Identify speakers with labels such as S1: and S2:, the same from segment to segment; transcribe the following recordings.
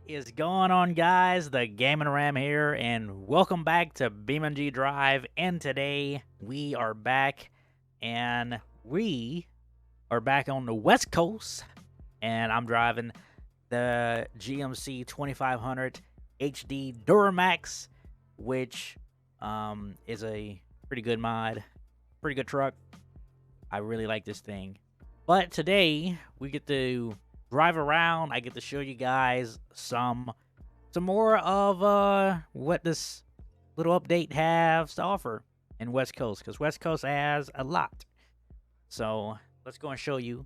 S1: Is going on, guys? The Gaming Ram here, and welcome back to BeamNG Drive. And today we are back, and we are back on the West Coast, and I'm driving the GMC 2500 HD Duramax, which is a pretty good mod, pretty good truck. I really like this thing. But today we get to drive around. I get to show you guys some more of what this little update has to offer in West Coast, because West Coast has a lot. So let's go and show you.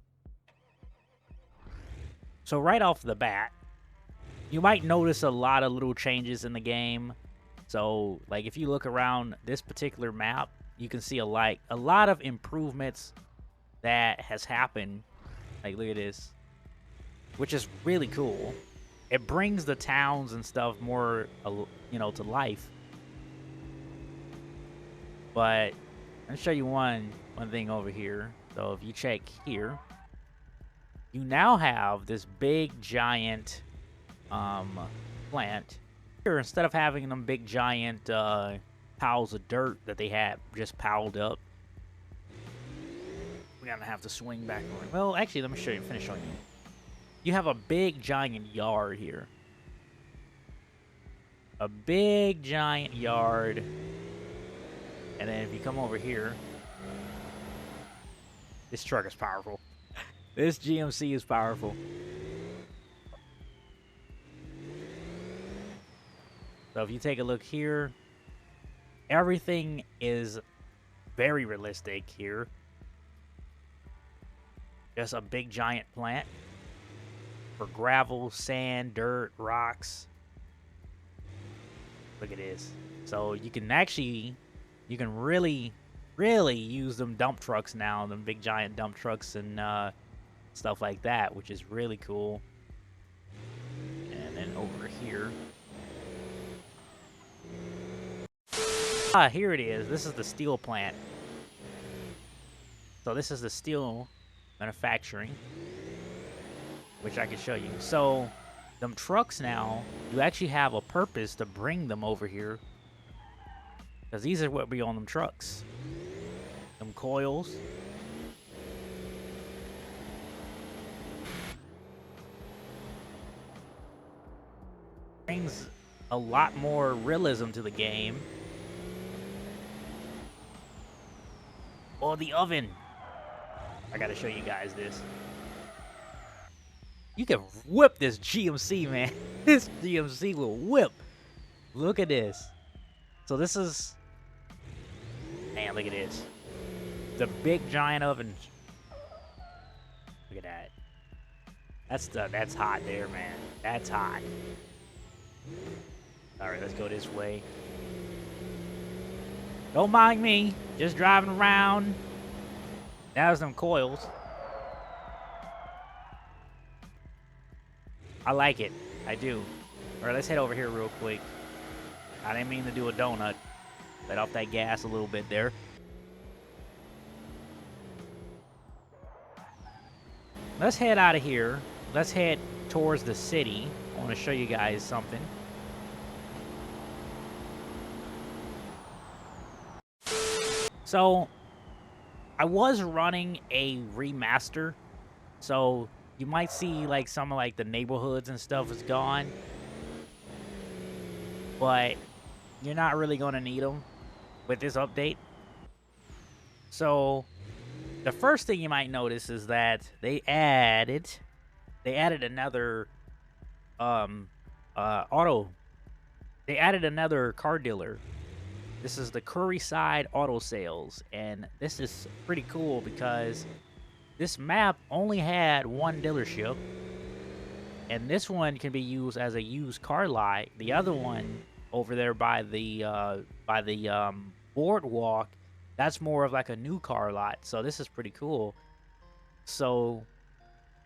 S1: So right off the bat, you might notice a lot of little changes in the game. So like if you look around this particular map, you can see a lot of improvements that has happened. Like look at this, which is really cool. It brings the towns and stuff more, to life. But let me show you one thing over here. So if you check here, you now have this big giant plant. Here, instead of having them big giant piles of dirt that they had just piled up, we're gonna have to swing back around. Well, actually, let me finish showing you. You have a big giant yard here. A big giant yard. And then if you come over here, this truck is powerful. This GMC is powerful. So if you take a look here, everything is very realistic here. Just a big giant plant for gravel, sand, dirt, rocks. Look at this. So you can really use them dump trucks now, them big giant dump trucks and stuff like that, which is really cool. And then over here. Here it is. This is the steel plant. So this is the steel manufacturing, which I can show you. So them trucks now, you actually have a purpose to bring them over here, because these are what be on them trucks. Them coils. Brings a lot more realism to the game. Oh, the oven. I gotta show you guys this. You can whip this GMC, man. This GMC will whip. Look at this. So this is... Man, look at this. The big giant oven. Look at that. That's hot there, man. That's hot. Alright, let's go this way. Don't mind me. Just driving around. There's them coils. I like it. I do. Alright, let's head over here real quick. I didn't mean to do a donut. Let off that gas a little bit there. Let's head out of here. Let's head towards the city. I want to show you guys something. So, I was running a remaster. So, you might see like some of like the neighborhoods and stuff is gone. But you're not really going to need them with this update. So the first thing you might notice is that they added another they added another car dealer. This is the Curryside Auto Sales, and this is pretty cool because this map only had one dealership, and this one can be used as a used car lot. The other one over there by the boardwalk, that's more of like a new car lot. So this is pretty cool. So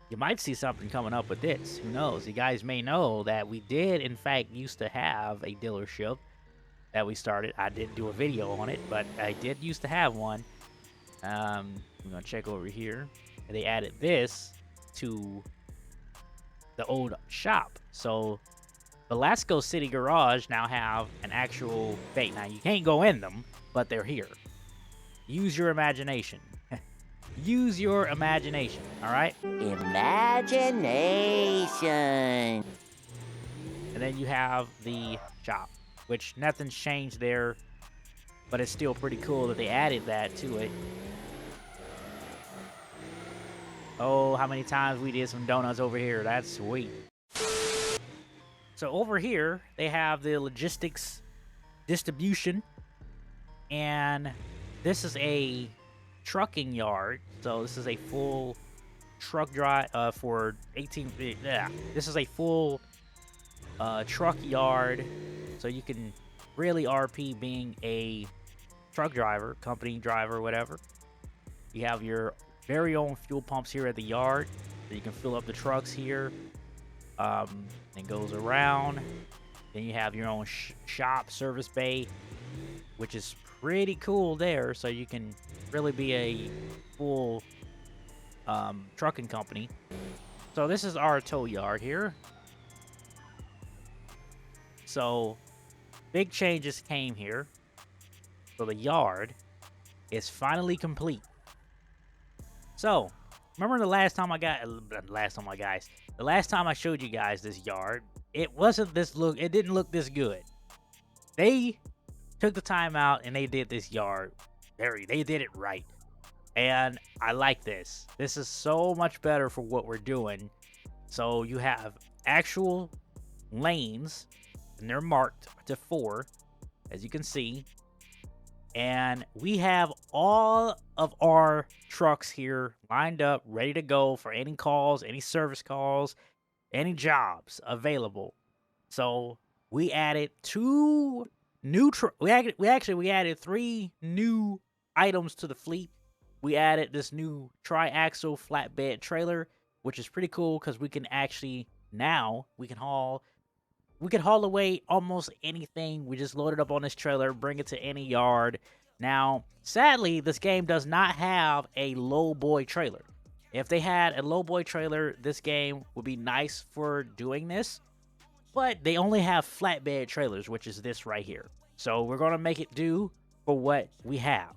S1: you might see something coming up with this. Who knows? You guys may know that we did, in fact, used to have a dealership that we started. I didn't do a video on it, but I did used to have one. I'm gonna check over here. And they added this to the old shop. So Velasco City Garage now have an actual bait. Now, you can't go in them, but they're here. Use your imagination. Use your imagination, all right?
S2: Imagination.
S1: And then you have the shop, which nothing's changed there, but it's still pretty cool that they added that to it. Oh, how many times we did some donuts over here. That's sweet. So over here, they have the logistics distribution, and this is a trucking yard. So this is a full truck drive for 18. Yeah, this is a full truck yard, so you can really RP being a truck driver, company driver, whatever. You have your very own fuel pumps here at the yard, so you can fill up the trucks here. It goes around. Then you have your own shop service bay, which is pretty cool there. So you can really be a full trucking company. So this is our tow yard here. So big changes came here. So the yard is finally complete. So remember the last time I showed you guys this yard, it didn't look this good. They took the time out and they did this yard. They did it right. And I like this. This is so much better for what we're doing. So you have actual lanes, and they're marked to 4, as you can see. And we have all of our trucks here lined up, ready to go for any calls, any service calls, any jobs available. So we added 2 new we added 3 new items to the fleet. We added this new tri-axle flatbed trailer, which is pretty cool because we can actually we can haul away almost anything. We just load it up on this trailer, bring it to any yard. Now, sadly, this game does not have a low boy trailer. If they had a low boy trailer, this game would be nice for doing this. But they only have flatbed trailers, which is this right here. So we're going to make it do for what we have.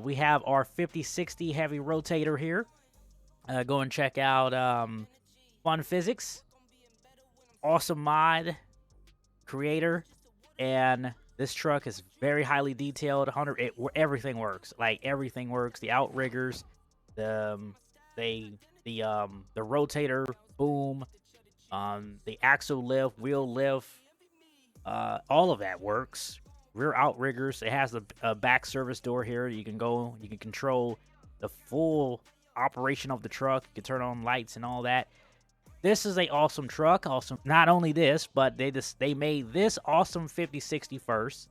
S1: We have our 5060 heavy rotator here. Go and check out Fun Physics. Awesome mod creator, and this truck is very highly detailed. Everything works. Like, everything works. The outriggers, the rotator boom, the axle lift, wheel lift, all of that works. Rear outriggers. It has a back service door here. You can control the full operation of the truck. You can turn on lights and all that. This is a awesome truck. Awesome. Not only this, but they made this awesome 5060 first.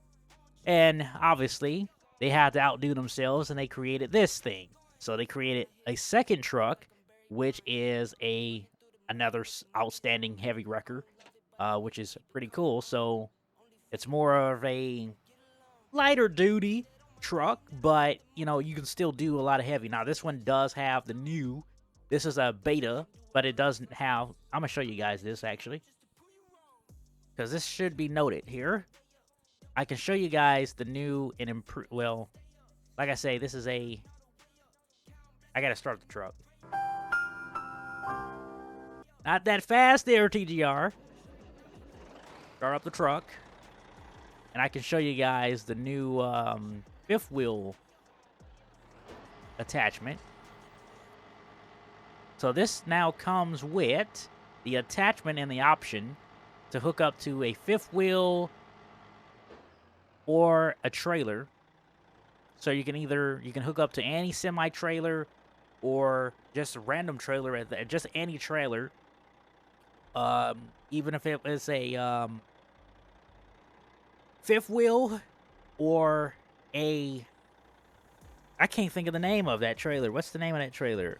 S1: And obviously, they had to outdo themselves, and they created this thing. So they created a second truck, which is another outstanding heavy wrecker, which is pretty cool. So it's more of a lighter duty truck, but you can still do a lot of heavy. Now this one does have this is a beta, but it doesn't have. I'm gonna show you guys this actually, because this should be noted here. I can show you guys the new and improved. Well, like I say, this is I gotta start the truck. Not that fast there, TGR. Start up the truck, and I can show you guys the new 5th wheel attachment. So this now comes with the attachment and the option to hook up to a 5th wheel or a trailer. So you can hook up to any semi-trailer or just a random trailer, just any trailer. Even if it was a 5th wheel or I can't think of the name of that trailer. What's the name of that trailer?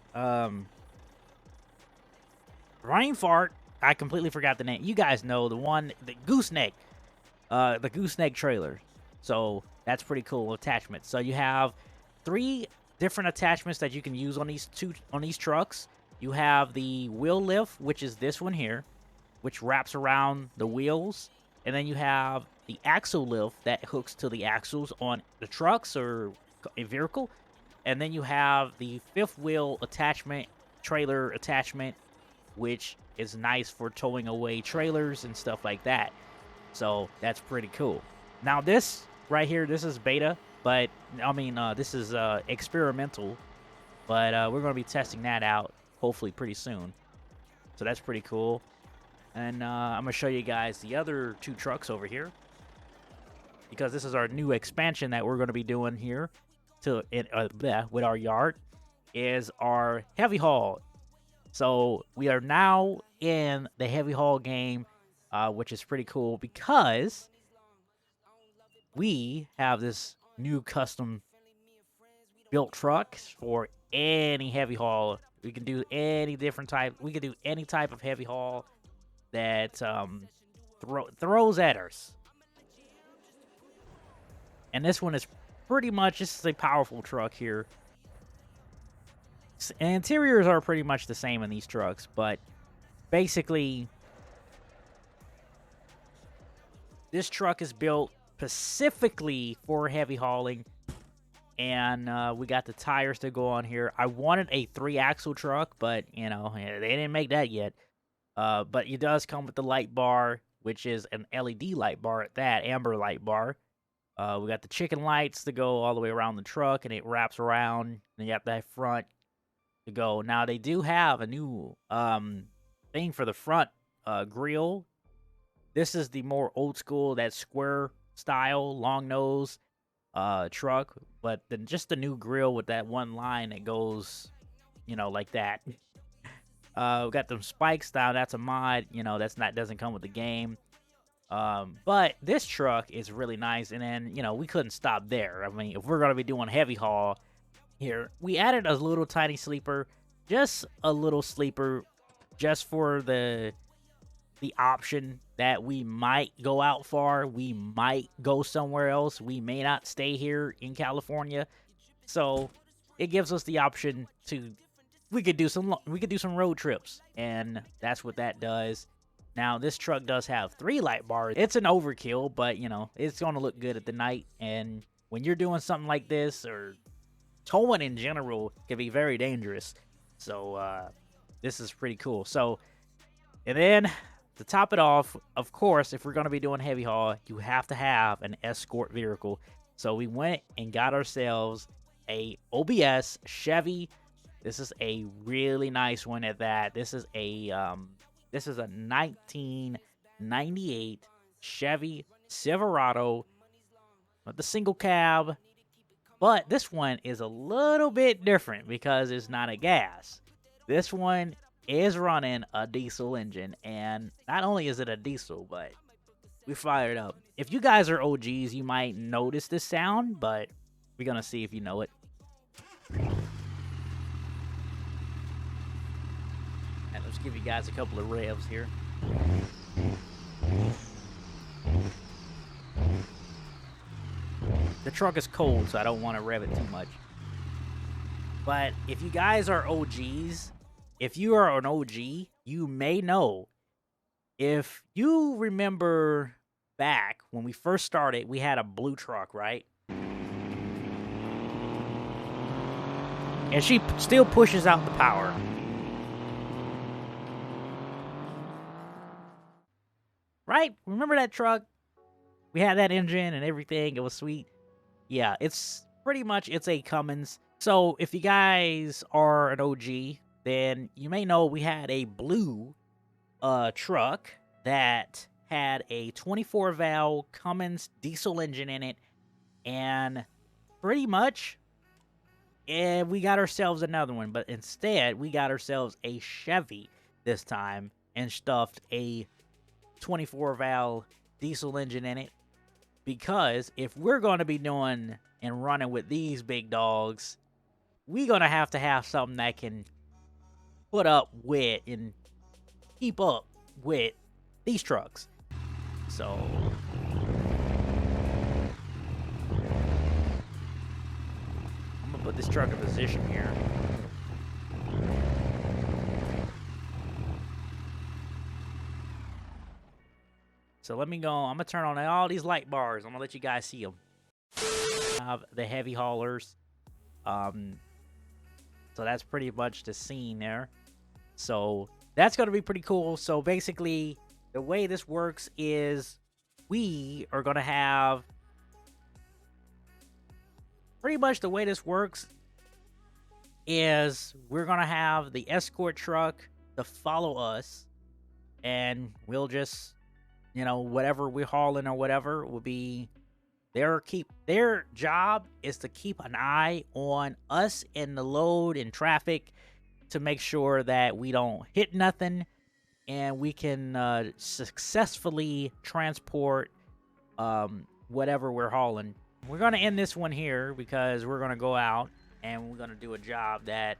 S1: Rain fart. I completely forgot the name. You guys know the gooseneck. The gooseneck trailer. So that's pretty cool attachment. So you have 3 different attachments that you can use on these trucks. You have the wheel lift, which is this one here. which wraps around the wheels. And then you have the axle lift that hooks to the axles on the trucks or a vehicle. And then you have the fifth wheel attachment, trailer attachment, which is nice for towing away trailers and stuff like that. So that's pretty cool. Now this right here, this is beta, but I mean, this is experimental, but we're going to be testing that out hopefully pretty soon. So that's pretty cool. And I'm going to show you guys the other two trucks over here, because this is our new expansion that we're going to be doing here with our yard, is our heavy haul. So we are now in the heavy haul game, which is pretty cool because we have this new custom built truck for any heavy haul. We can do any different type. We can do any type of heavy haul that throws at us. And this one is pretty much, this is a powerful truck here. Interiors are pretty much the same in these trucks, but basically this truck is built specifically for heavy hauling, and we got the tires to go on here. I wanted a 3-axle truck, but you know, they didn't make that yet. But it does come with the light bar, which is an LED light bar at that, amber light bar. We got the chicken lights to go all the way around the truck, and it wraps around, and you got that front to go. Now they do have a new thing for the front grill. This is the more old school, that square style, long nose truck, but then just the new grill with that one line that goes, you know, like that. We got them spikes down. That's a mod. You know, doesn't come with the game. But this truck is really nice. And then, you know, we couldn't stop there. I mean, if we're gonna be doing heavy haul here, we added a little tiny sleeper, just a little sleeper, just for the option that we might go out far, we might go somewhere else, we may not stay here in California. So it gives us the option to we could do some road trips, and that's what that does. Now this truck does have 3 light bars. It's an overkill, but you know, it's going to look good at the night, and when you're doing something like this, or towing in general, can be very dangerous. So this is pretty cool. So, and then to top it off, of course, if we're going to be doing heavy haul, you have to have an Escort vehicle. So we went and got ourselves a OBS Chevy. This is a really nice one at that. This is a 1998 Chevy Silverado with the single cab. But this one is a little bit different because it's not a gas. This one is running a diesel engine, and not only is it a diesel, but we fired up. If you guys are OGs, you might notice this sound, but we're gonna see if you know it. And let's give you guys a couple of revs here. The truck is cold, so I don't want to rev it too much. But if you guys are OGs, if you are an OG, you may know. If you remember back when we first started, we had a blue truck, right? And she still pushes out the power. Right? Remember that truck? We had that engine and everything. It was sweet. Yeah, it's pretty much, it's a Cummins. So if you guys are an OG, then you may know we had a blue truck that had a 24-valve Cummins diesel engine in it. And pretty much, we got ourselves another one. But instead, we got ourselves a Chevy this time and stuffed a 24-valve diesel engine in it. Because if we're going to be doing and running with these big dogs, we're going to have something that can put up with and keep up with these trucks. So I'm going to put this truck in position here. So let me go. I'm gonna turn on all these light bars. I'm gonna let you guys see them. Have the heavy haulers. So that's pretty much the scene there. So that's gonna be pretty cool. So basically, the way this works is we are gonna have pretty much the way this works is we're gonna have the escort truck to follow us, and we'll just, you know, whatever we're hauling or whatever will be their job is to keep an eye on us and the load and traffic to make sure that we don't hit nothing and we can successfully transport whatever we're hauling. We're going to end this one here because we're going to go out and we're going to do a job that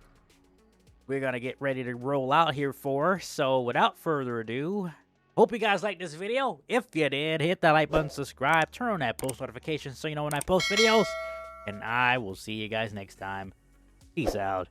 S1: we're going to get ready to roll out here for. So without further ado, hope you guys liked this video. If you did, hit that like button, subscribe, turn on that post notification so you know when I post videos. And I will see you guys next time. Peace out.